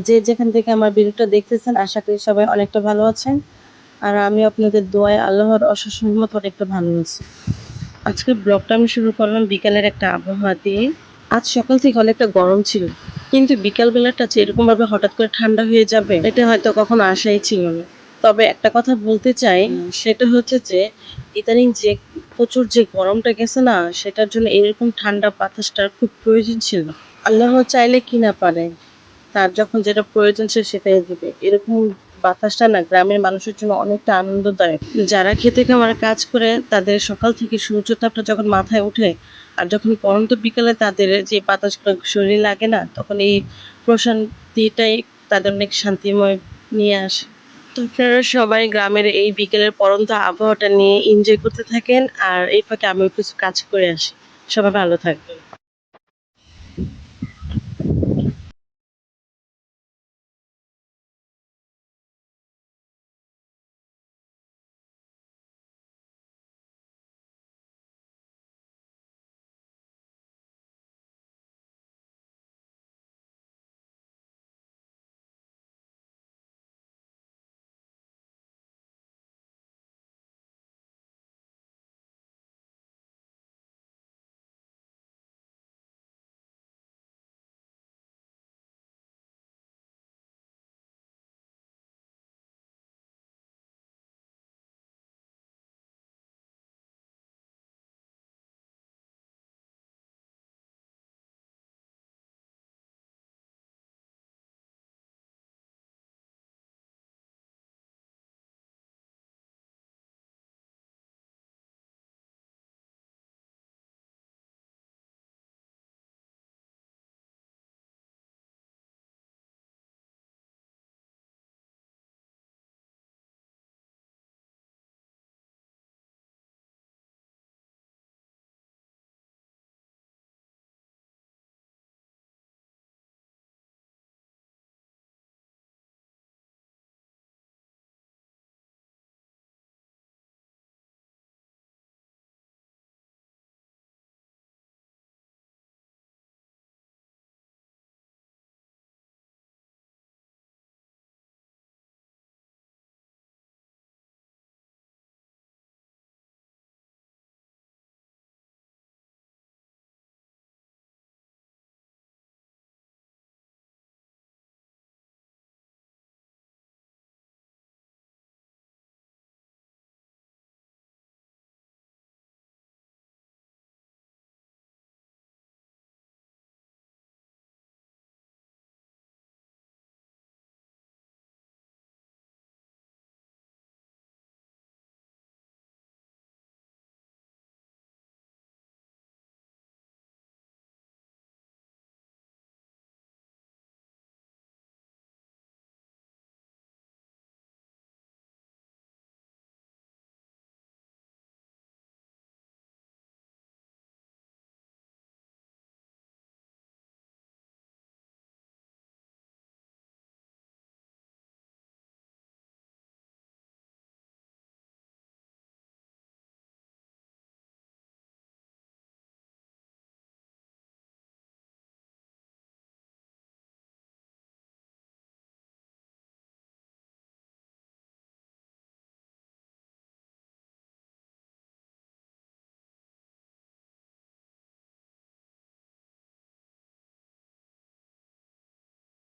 যে যেখান থেকে আমার ভিডিওটা দেখতেছেন আশা করি সবাই অনেকটা ভালো আছেন। আর আমি আপনাদের দোয়ায় আল্লাহর অশেষ রহমতে অনেকটা ভালো আছি। আজকের ব্লগটা আমি শুরু করলাম বিকালের একটা আবহাওয়া দিয়ে। আজ সকাল থেকে অনেকটা গরম ছিল, কিন্তু বিকাল বেলাটা যে এরকম ভাবে হঠাৎ করে ঠান্ডা হয়ে যাবে এটা হয়তো কখনো আশাই ছিল না। তবে একটা কথা বলতে চাই, সেটা হচ্ছে যে ইদানিং যে প্রচুর যে গরমটা গেছে না, সেটার জন্য এরকম ঠান্ডা বাতাসটার খুব প্রয়োজন ছিল। আল্লাহ চাইলে কি না পারে, তার যখন যেটা প্রয়োজন সে সেটাই দিবে। এরকম বাতাসটা না গ্রামের মানুষের জন্য অনেকটা আনন্দদায়ক। যারা খেতে খামারে কাজ করে তাদের সকাল থেকে সূর্যতাপটা যখন মাথায় ওঠে, আর যখন পরন্ত বিকালে তাদের যে বাতাসগুলো শরীরে লাগে না, তখন এই প্রশান্তিটাই তাদের অনেক শান্তিময় নিয়ে আসে। তো আপনারা সবাই গ্রামের এই বিকেলের পরন্ত আবহাওয়াটা নিয়ে এনজয় করতে থাকেন, আর এই ফাঁকে আমিও কিছু কাজ করে আসি। সবাই ভালো থাকবে।